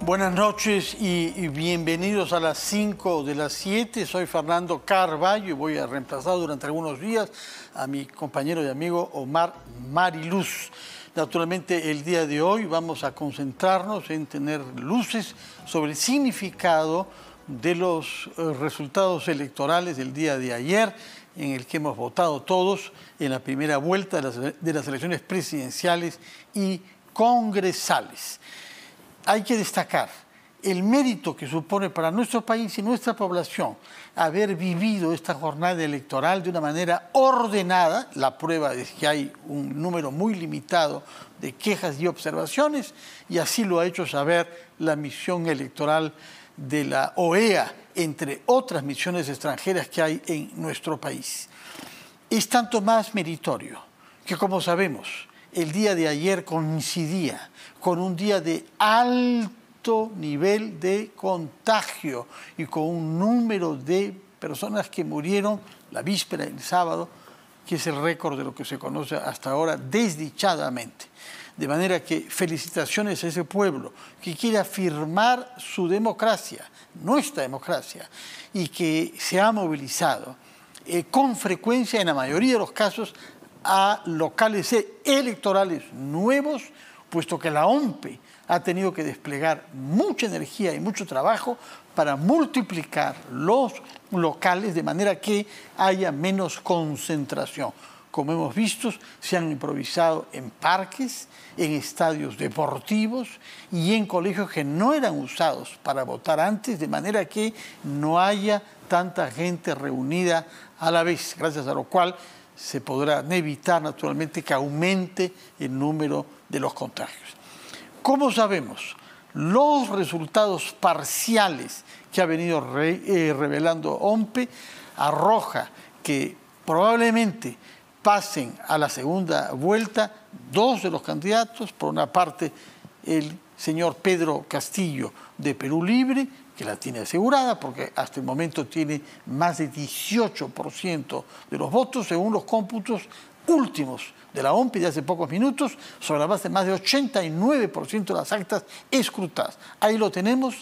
Buenas noches y bienvenidos a las 5 de las 7. Soy Fernando Carballo y voy a reemplazar durante algunos días a mi compañero y amigo Omar Mariluz. Naturalmente, el día de hoy vamos a concentrarnos en tener luces sobre el significado de los resultados electorales del día de ayer, en el que hemos votado todos en la primera vuelta de las elecciones presidenciales y congresales. Hay que destacar el mérito que supone para nuestro país y nuestra población haber vivido esta jornada electoral de una manera ordenada. La prueba es que hay un número muy limitado de quejas y observaciones, y así lo ha hecho saber la misión electoral de la OEA, entre otras misiones extranjeras que hay en nuestro país. Es tanto más meritorio que, como sabemos, el día de ayer coincidía con un día de alto nivel de contagio y con un número de personas que murieron la víspera del sábado, que es el récord de lo que se conoce hasta ahora, desdichadamente. De manera que felicitaciones a ese pueblo que quiere afirmar su democracia, nuestra democracia, y que se ha movilizado con frecuencia, en la mayoría de los casos, a locales electorales nuevos, puesto que la OMPE ha tenido que desplegar mucha energía y mucho trabajo para multiplicar los locales de manera que haya menos concentración. Como hemos visto, se han improvisado en parques, en estadios deportivos y en colegios que no eran usados para votar antes, de manera que no haya tanta gente reunida a la vez, gracias a lo cual se podrán evitar naturalmente que aumente el número de los contagios. Como sabemos, los resultados parciales que ha venido revelando OMPE arroja que probablemente pasen a la segunda vuelta dos de los candidatos. Por una parte, el señor Pedro Castillo de Perú Libre, que la tiene asegurada porque hasta el momento tiene más de 18% de los votos, según los cómputos últimos de la OMPE de hace pocos minutos, sobre la base de más de 89% de las actas escrutadas. Ahí lo tenemos.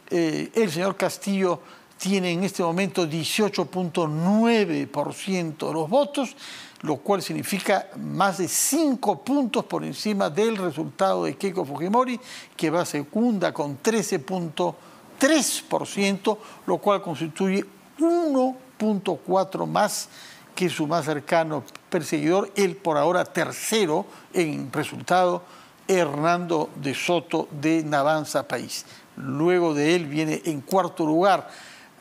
El señor Castillo tiene en este momento 18.9% de los votos, lo cual significa más de 5 puntos por encima del resultado de Keiko Fujimori, que va segunda con 13.3%, lo cual constituye 1.4 más que su más cercano perseguidor, el por ahora tercero en resultado, Hernando de Soto de Navanza País. Luego de él viene en cuarto lugar,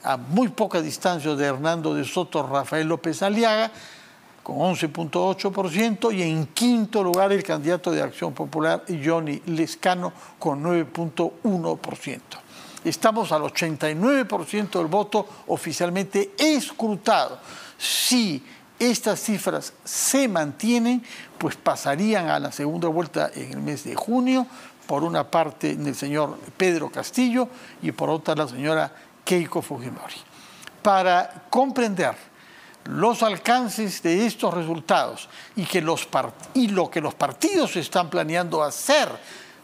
a muy poca distancia de Hernando de Soto, Rafael López Aliaga, con 11.8%, y en quinto lugar el candidato de Acción Popular, Johnny Lescano, con 9.1%. Estamos al 89% del voto oficialmente escrutado. Si estas cifras se mantienen, pues pasarían a la segunda vuelta en el mes de junio, por una parte el señor Pedro Castillo y por otra la señora Keiko Fujimori. Para comprender los alcances de estos resultados y lo que los partidos están planeando hacer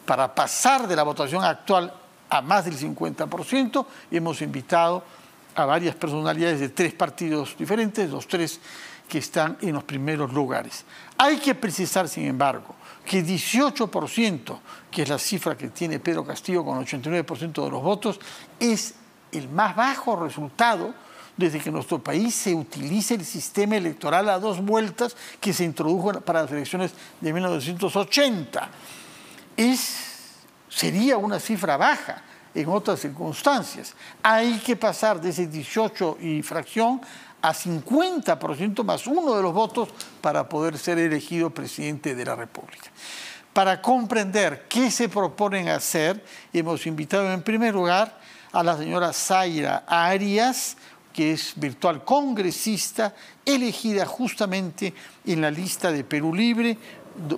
para pasar de la votación actual a más del 50%, hemos invitado a varias personalidades de 3 partidos diferentes, los 3 que están en los primeros lugares. Hay que precisar, sin embargo, que 18%, que es la cifra que tiene Pedro Castillo con 89% de los votos, es el más bajo resultado desde que en nuestro país se utiliza el sistema electoral a 2 vueltas que se introdujo para las elecciones de 1980. Sería una cifra baja en otras circunstancias. Hay que pasar de ese 18 y fracción a 50% más 1 de los votos para poder ser elegido presidente de la República. Para comprender qué se proponen hacer, hemos invitado en primer lugar a la señora Zaira Arias, que es virtual congresista, elegida justamente en la lista de Perú Libre,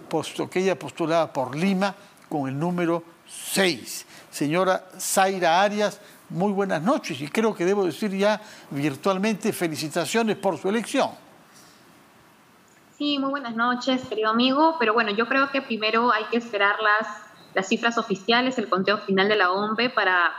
puesto que ella postulada por Lima con el número 6. Señora Zaira Arias, muy buenas noches, y creo que debo decir ya virtualmente felicitaciones por su elección. Sí, muy buenas noches, querido amigo, pero bueno, yo creo que primero hay que esperar las las cifras oficiales, el conteo final de la OMPE para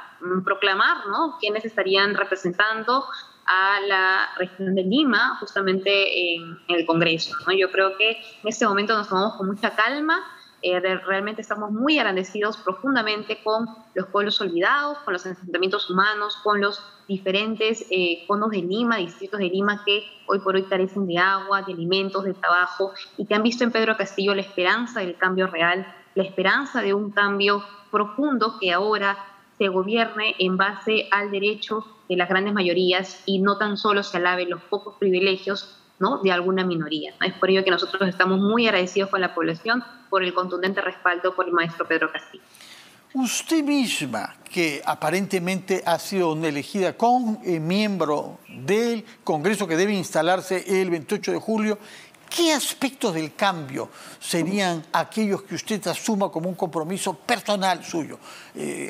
proclamar, ¿no?, quiénes estarían representando a la región de Lima justamente en el Congreso, ¿no? Yo creo que en este momento nos tomamos con mucha calma. Realmente estamos muy agradecidos profundamente con los pueblos olvidados, con los asentamientos humanos, con los diferentes conos de Lima, distritos de Lima que hoy por hoy carecen de agua, de alimentos, de trabajo, y que han visto en Pedro Castillo la esperanza del cambio real, la esperanza de un cambio profundo que ahora se gobierne en base al derecho de las grandes mayorías y no tan solo se alaben los pocos privilegios, ¿no?, de alguna minoría, ¿no? Es por ello que nosotros estamos muy agradecidos con la población por el contundente respaldo por el maestro Pedro Castillo. Usted misma, que aparentemente ha sido una elegida con miembro del Congreso que debe instalarse el 28 de julio, ¿qué aspectos del cambio serían aquellos que usted asuma como un compromiso personal suyo?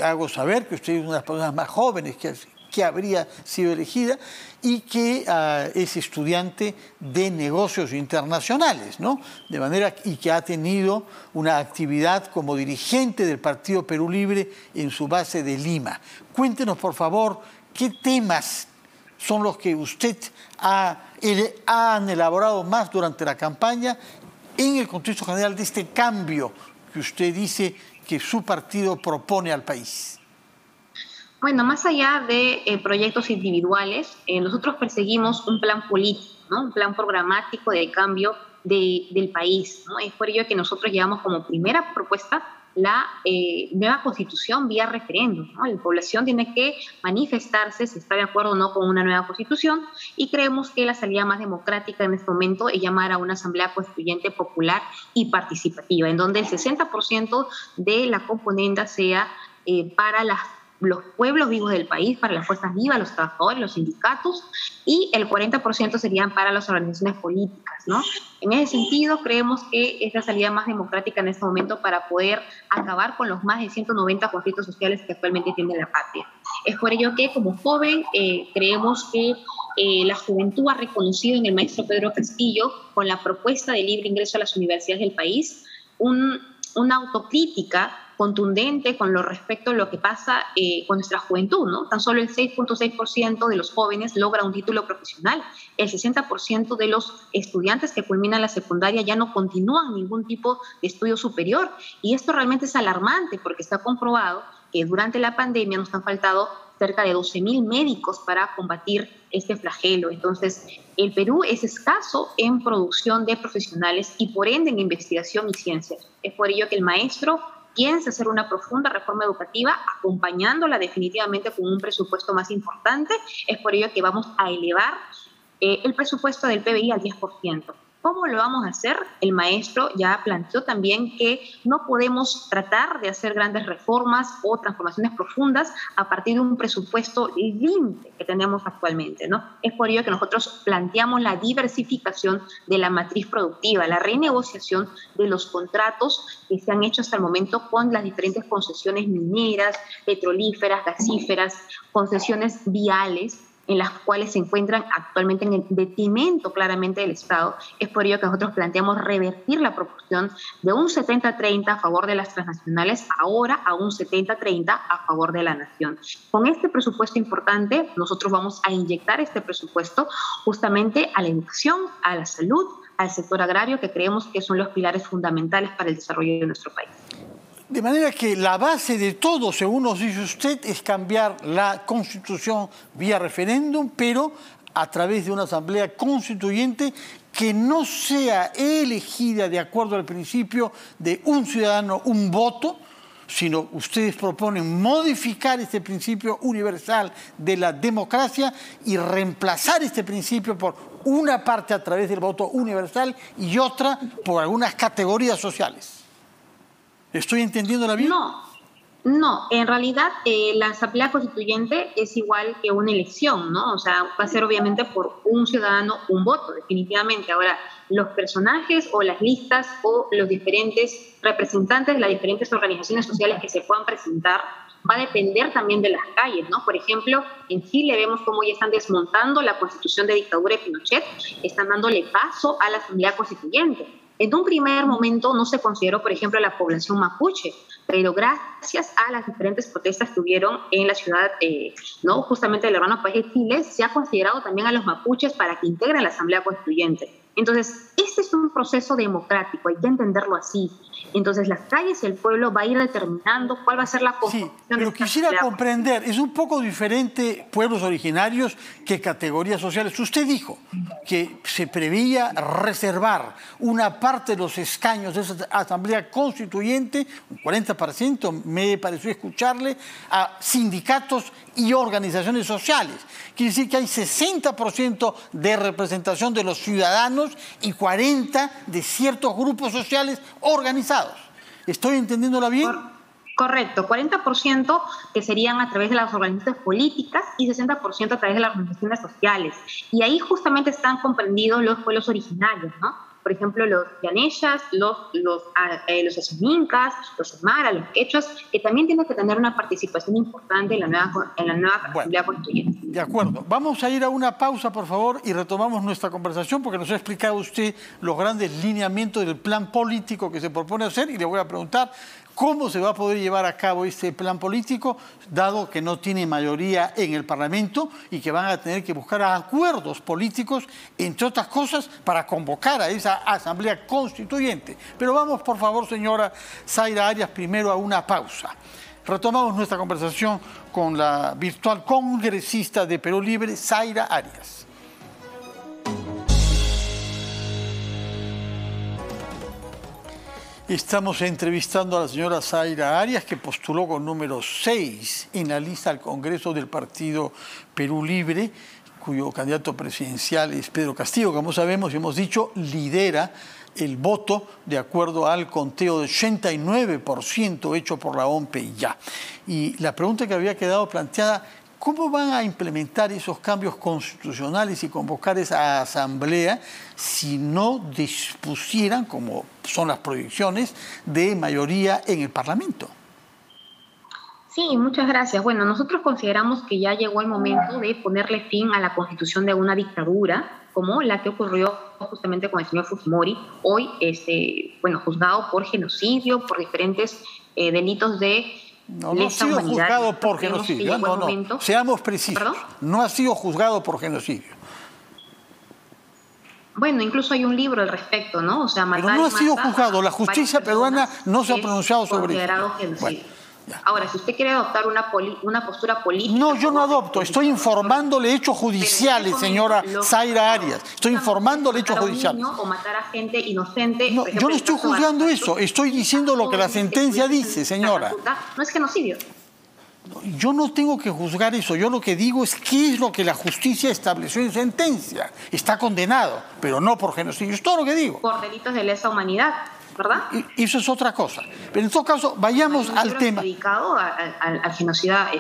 Hago saber que usted es una de las personas más jóvenes que habría sido elegida y que es estudiante de negocios internacionales, ¿no? De manera y que ha tenido una actividad como dirigente del Partido Perú Libre en su base de Lima. Cuéntenos, por favor, qué temas son los que usted han elaborado más durante la campaña en el contexto general de este cambio que usted dice que su partido propone al país. Bueno, más allá de proyectos individuales, nosotros perseguimos un plan político, ¿no?, un plan programático de cambio del país, ¿no? Es por ello que nosotros llevamos como primera propuesta la nueva constitución vía referéndum, ¿no? La población tiene que manifestarse si está de acuerdo o no con una nueva constitución, y creemos que la salida más democrática en este momento es llamar a una asamblea constituyente popular y participativa, en donde el 60% de la componenda sea para los pueblos vivos del país, para las fuerzas vivas, los trabajadores, los sindicatos, y el 40% serían para las organizaciones políticas, ¿no? En ese sentido, creemos que es la salida más democrática en este momento para poder acabar con los más de 190 conflictos sociales que actualmente tiene la patria. Es por ello que, como joven, creemos que la juventud ha reconocido en el maestro Pedro Castillo, con la propuesta de libre ingreso a las universidades del país, una autocrítica contundente con lo respecto a lo que pasa con nuestra juventud, ¿no? Tan solo el 6.6% de los jóvenes logra un título profesional. El 60% de los estudiantes que culminan la secundaria ya no continúan ningún tipo de estudio superior. Y esto realmente es alarmante porque está comprobado que durante la pandemia nos han faltado cerca de 12.000 médicos para combatir este flagelo. Entonces, el Perú es escaso en producción de profesionales y por ende en investigación y ciencia. Es por ello que el maestro piensa hacer una profunda reforma educativa, acompañándola definitivamente con un presupuesto más importante. Es por ello que vamos a elevar el presupuesto del PBI al 10%. ¿Cómo lo vamos a hacer? El maestro ya planteó también que no podemos tratar de hacer grandes reformas o transformaciones profundas a partir de un presupuesto límite que tenemos actualmente, ¿no? Es por ello que nosotros planteamos la diversificación de la matriz productiva, la renegociación de los contratos que se han hecho hasta el momento con las diferentes concesiones mineras, petrolíferas, gasíferas, concesiones viales, en las cuales se encuentran actualmente en el detrimento claramente del Estado. Es por ello que nosotros planteamos revertir la proporción de un 70-30 a favor de las transnacionales, ahora a un 70-30 a favor de la nación. Con este presupuesto importante, nosotros vamos a inyectar este presupuesto justamente a la educación, a la salud, al sector agrario, que creemos que son los pilares fundamentales para el desarrollo de nuestro país. De manera que la base de todo, según nos dice usted, es cambiar la Constitución vía referéndum, pero a través de una asamblea constituyente que no sea elegida de acuerdo al principio de un ciudadano, un voto, sino ustedes proponen modificar este principio universal de la democracia y reemplazar este principio por una parte a través del voto universal y otra por algunas categorías sociales. ¿Estoy entendiéndola bien? No, en realidad la asamblea constituyente es igual que una elección, ¿no? O sea, va a ser obviamente por un ciudadano, un voto, definitivamente. Ahora, los personajes o las listas o los diferentes representantes de las diferentes organizaciones sociales que se puedan presentar va a depender también de las calles, ¿no? Por ejemplo, en Chile vemos cómo ya están desmontando la constitución de dictadura de Pinochet, están dándole paso a la asamblea constituyente. En un primer momento no se consideró, por ejemplo, la población mapuche, pero gracias a las diferentes protestas que hubieron en la ciudad, ¿no? justamente del hermano país de Chile, se ha considerado también a los mapuches para que integren la Asamblea Constituyente. Entonces, este es un proceso democrático, hay que entenderlo así. Entonces, las calles y el pueblo va a ir determinando cuál va a ser la composición. Sí, pero quisiera comprender, es un poco diferente pueblos originarios que categorías sociales. Usted dijo que se preveía reservar una parte de los escaños de esa Asamblea Constituyente, un 40%, me pareció escucharle, a sindicatos y organizaciones sociales. Quiere decir que hay 60% de representación de los ciudadanos y 40% de ciertos grupos sociales organizados. ¿Estoy entendiéndola bien? Correcto, 40% que serían a través de las organizaciones políticas y 60% a través de las organizaciones sociales. Y ahí justamente están comprendidos los pueblos originarios, ¿no? Por ejemplo, los yaneyas, los azumincas, los aymaras, los quechuas, que también tienen que tener una participación importante en la nueva Asamblea Constituyente. De acuerdo. Vamos a ir a una pausa, por favor, y retomamos nuestra conversación, porque nos ha explicado usted los grandes lineamientos del plan político que se propone hacer, y le voy a preguntar cómo se va a poder llevar a cabo este plan político, dado que no tiene mayoría en el Parlamento y que van a tener que buscar acuerdos políticos, entre otras cosas, para convocar a esa Asamblea Constituyente. Pero vamos, por favor, señora Zaira Arias, primero a una pausa. Retomamos nuestra conversación con la virtual congresista de Perú Libre, Zaira Arias. Estamos entrevistando a la señora Zaira Arias, que postuló con número 6 en la lista al Congreso del Partido Perú Libre, cuyo candidato presidencial es Pedro Castillo. Como sabemos y hemos dicho, lidera el voto de acuerdo al conteo de 89% hecho por la OMPE ya. Y la pregunta que había quedado planteada: ¿cómo van a implementar esos cambios constitucionales y convocar esa asamblea si no dispusieran, como son las proyecciones, de mayoría en el Parlamento? Sí, muchas gracias. Bueno, nosotros consideramos que ya llegó el momento de ponerle fin a la constitución de una dictadura, como la que ocurrió justamente con el señor Fujimori, hoy juzgado por genocidio, por diferentes delitos de... No ha sido juzgado por genocidio. No. Seamos precisos. ¿Perdón? No ha sido juzgado por genocidio. Bueno, incluso hay un libro al respecto, ¿no? O sea, pero no ha sido juzgado. La justicia peruana no se ha pronunciado sobre eso. Bueno, ahora, si usted quiere adoptar una postura política... No, yo no adopto. Estoy informándole hechos judiciales, señora Zaira Arias. Estoy informándole hechos judiciales. O matar a gente inocente. No, yo no estoy juzgando eso. Estoy diciendo lo que la sentencia dice, señora. No es genocidio. Yo no tengo que juzgar eso. Yo lo que digo es qué es lo que la justicia estableció en sentencia. Está condenado, pero no por genocidio. Es todo lo que digo. Por delitos de lesa humanidad, ¿verdad? Y eso es otra cosa. Pero en todo caso, vayamos al tema. Dedicado al genocida.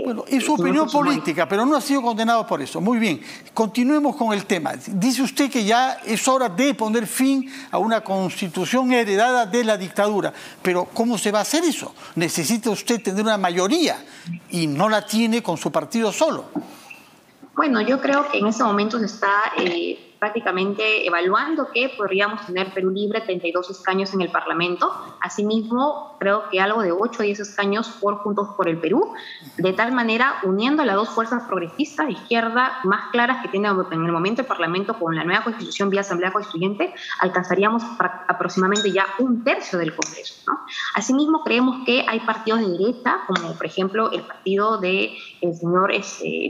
Bueno, es su opinión política, pero no ha sido condenado por eso. Muy bien, continuemos con el tema. Dice usted que ya es hora de poner fin a una constitución heredada de la dictadura. Pero ¿cómo se va a hacer eso? Necesita usted tener una mayoría y no la tiene con su partido solo. Bueno, yo creo que en ese momento se está prácticamente evaluando que podríamos tener Perú Libre 32 escaños en el Parlamento. Asimismo, creo que algo de 8 o 10 escaños por Juntos por el Perú, de tal manera, uniendo las dos fuerzas progresistas de izquierda más claras que tiene en el momento el Parlamento con la nueva Constitución vía Asamblea Constituyente, alcanzaríamos aproximadamente ya 1/3 del Congreso, ¿no? Asimismo, creemos que hay partidos de derecha, como por ejemplo el partido del señor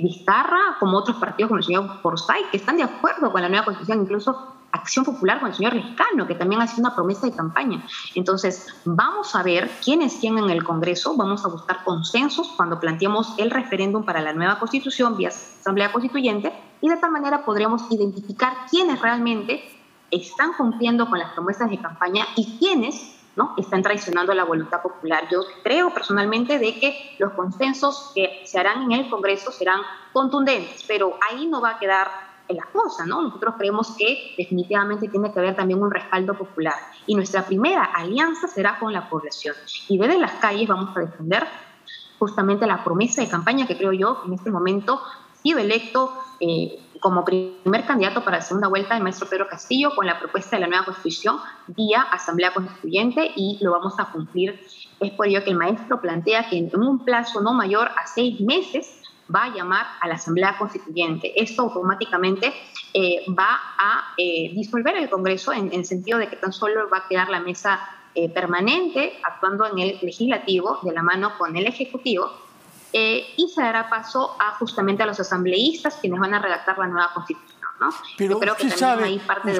Vizcarra, como otros partidos como el señor Forsyth, que están de acuerdo con la nueva Constitución, incluso Acción Popular con el señor Lescano, que también ha sido una promesa de campaña. Entonces, vamos a ver quién es quién en el Congreso, vamos a buscar consensos cuando planteemos el referéndum para la nueva Constitución vía Asamblea Constituyente, y de tal manera podremos identificar quiénes realmente están cumpliendo con las promesas de campaña y quiénes ¿no? están traicionando la voluntad popular. Yo creo personalmente de que los consensos que se harán en el Congreso serán contundentes, pero ahí no va a quedar la cosa, ¿no? Nosotros creemos que definitivamente tiene que haber también un respaldo popular, y nuestra primera alianza será con la población, y desde las calles vamos a defender justamente la promesa de campaña que creo yo en este momento ha sido electo como primer candidato para la segunda vuelta el maestro Pedro Castillo con la propuesta de la nueva Constitución vía Asamblea Constituyente, y lo vamos a cumplir. Es por ello que el maestro plantea que en un plazo no mayor a 6 meses va a llamar a la Asamblea Constituyente. Esto automáticamente va a disolver el Congreso en el sentido de que tan solo va a quedar la mesa permanente actuando en el legislativo de la mano con el ejecutivo, y se dará paso justamente a los asambleístas, quienes van a redactar la nueva Constitución, ¿no? Pero yo creo usted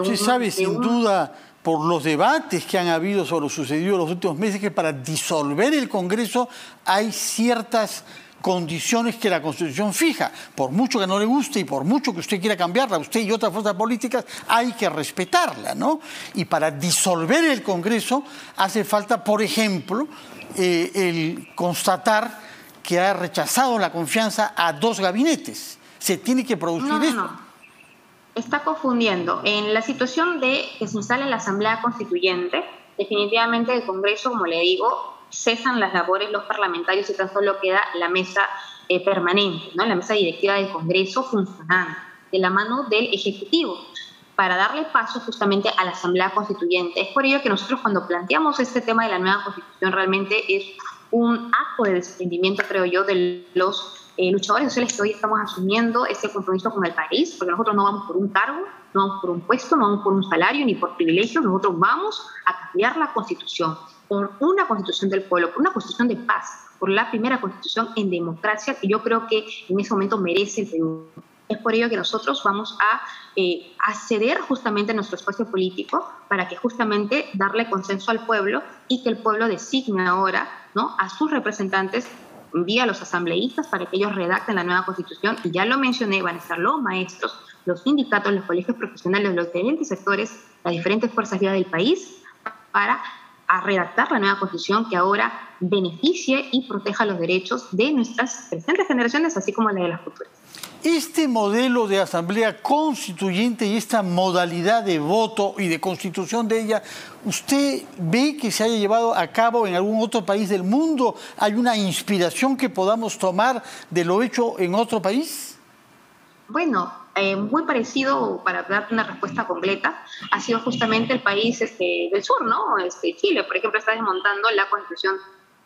que sabe sin duda, por los debates que han habido sobre lo sucedido en los últimos meses, que para disolver el Congreso hay ciertas condiciones que la Constitución fija. Por mucho que no le guste y por mucho que usted quiera cambiarla, usted y otras fuerzas políticas, hay que respetarla, ¿no? Y para disolver el Congreso hace falta, por ejemplo, el constatar que ha rechazado la confianza a 2 gabinetes. Se tiene que producir eso. No. Está confundiendo. En la situación de que se instale la Asamblea Constituyente, definitivamente el Congreso, como le digo, cesan las labores los parlamentarios y tan solo queda la mesa permanente, ¿no? La mesa directiva del Congreso funcionando de la mano del Ejecutivo para darle paso justamente a la Asamblea Constituyente. Es por ello que nosotros, cuando planteamos este tema de la nueva Constitución, realmente es un acto de desprendimiento, creo yo, de los luchadores sociales que hoy estamos asumiendo ese compromiso con el país, porque nosotros no vamos por un cargo, no vamos por un puesto, no vamos por un salario ni por privilegios, nosotros vamos a cambiar la Constitución por una Constitución del pueblo, por una Constitución de paz, por la primera Constitución en democracia que yo creo que en ese momento merece el Perú. Es por ello que nosotros vamos a ceder justamente nuestro espacio político para que justamente darle consenso al pueblo y que el pueblo designe ahora, ¿no?, a sus representantes vía los asambleístas para que ellos redacten la nueva Constitución. Y ya lo mencioné, van a estar los maestros, los sindicatos, los colegios profesionales, los diferentes sectores, las diferentes fuerzas vivas del país para redactar la nueva Constitución que ahora beneficie y proteja los derechos de nuestras presentes generaciones, así como la de las futuras. Este modelo de asamblea constituyente y esta modalidad de voto y de constitución de ella, ¿usted ve que se haya llevado a cabo en algún otro país del mundo? ¿Hay una inspiración que podamos tomar de lo hecho en otro país? Bueno, muy parecido, para darte una respuesta completa, ha sido justamente el país del sur, ¿no? Chile, por ejemplo, está desmontando la constitución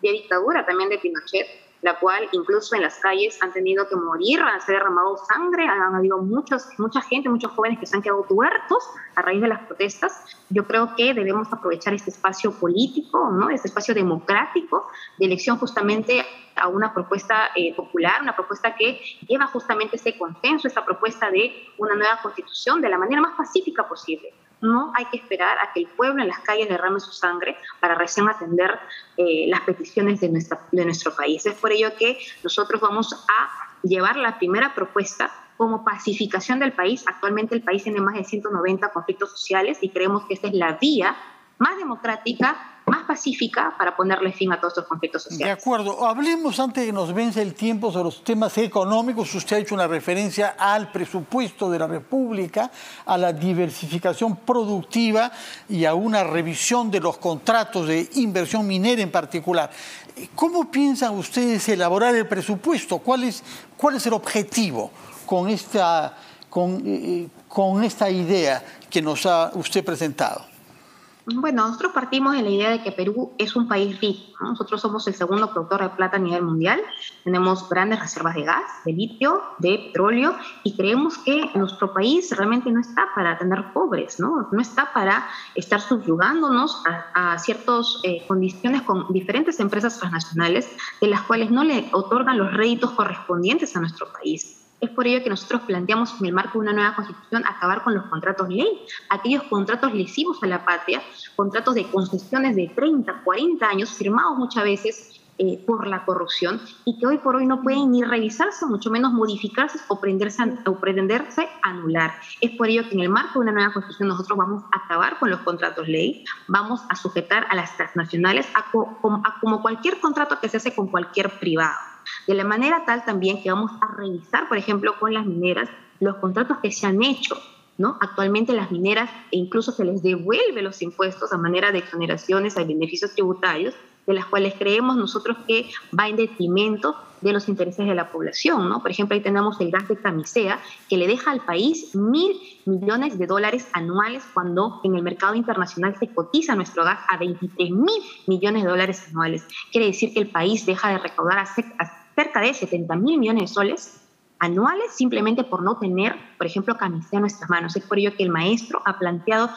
de dictadura también de Pinochet, la cual incluso en las calles han tenido que morir, se ha derramado sangre, han habido mucha gente, muchos jóvenes que se han quedado tuertos a raíz de las protestas. Yo creo que debemos aprovechar este espacio político, ¿no?, este espacio democrático de elección justamente a una propuesta popular, una propuesta que lleva justamente este consenso, esta propuesta de una nueva constitución de la manera más pacífica posible. No hay que esperar a que el pueblo en las calles derrame su sangre para recién atender las peticiones de nuestro país. Es por ello que nosotros vamos a llevar la primera propuesta como pacificación del país. Actualmente el país tiene más de 190 conflictos sociales y creemos que esta es la vía más democrática, más pacífica para ponerle fin a todos estos conflictos sociales. De acuerdo. Hablemos, antes de que nos vence el tiempo, sobre los temas económicos. Usted ha hecho una referencia al presupuesto de la República, a la diversificación productiva y a una revisión de los contratos de inversión minera en particular. ¿Cómo piensan ustedes elaborar el presupuesto? ¿Cuál es el objetivo con esta idea que nos ha usted presentado? Bueno, nosotros partimos de la idea de que Perú es un país rico, ¿no? Nosotros somos el segundo productor de plata a nivel mundial, tenemos grandes reservas de gas, de litio, de petróleo, y creemos que nuestro país realmente no está para tener pobres, ¿no? No está para estar subyugándonos a ciertas condiciones con diferentes empresas transnacionales de las cuales no le otorgan los réditos correspondientes a nuestro país. Es por ello que nosotros planteamos en el marco de una nueva constitución acabar con los contratos ley, aquellos contratos lesivos a la patria, contratos de concesiones de 30, 40 años, firmados muchas veces por la corrupción y que hoy por hoy no pueden ni revisarse, mucho menos modificarse o pretenderse anular. Es por ello que en el marco de una nueva constitución nosotros vamos a acabar con los contratos ley, vamos a sujetar a las transnacionales a como cualquier contrato que se hace con cualquier privado. De la manera tal también que vamos a revisar, por ejemplo, con las mineras, los contratos que se han hecho, ¿no? Actualmente las mineras incluso se les devuelve los impuestos a manera de exoneraciones, a beneficios tributarios, de las cuales creemos nosotros que va en detrimento de los intereses de la población, ¿no? Por ejemplo, ahí tenemos el gas de Camisea, que le deja al país $1.000 millones anuales, cuando en el mercado internacional se cotiza nuestro gas a $23.000 millones anuales. Quiere decir que el país deja de recaudar a cerca de 70.000 millones de soles anuales simplemente por no tener, por ejemplo, Camisea en nuestras manos. Es por ello que el maestro ha planteado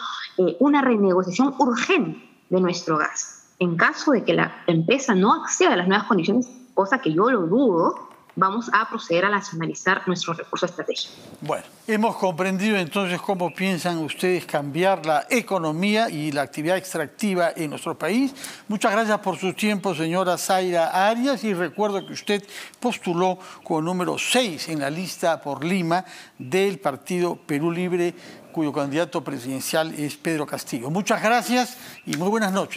una renegociación urgente de nuestro gas. En caso de que la empresa no acceda a las nuevas condiciones, cosa que yo lo dudo, vamos a proceder a nacionalizar nuestro recurso estratégico. Bueno, hemos comprendido entonces cómo piensan ustedes cambiar la economía y la actividad extractiva en nuestro país. Muchas gracias por su tiempo, señora Zaira Arias, y recuerdo que usted postuló como número 6 en la lista por Lima del Partido Perú Libre, cuyo candidato presidencial es Pedro Castillo. Muchas gracias y muy buenas noches.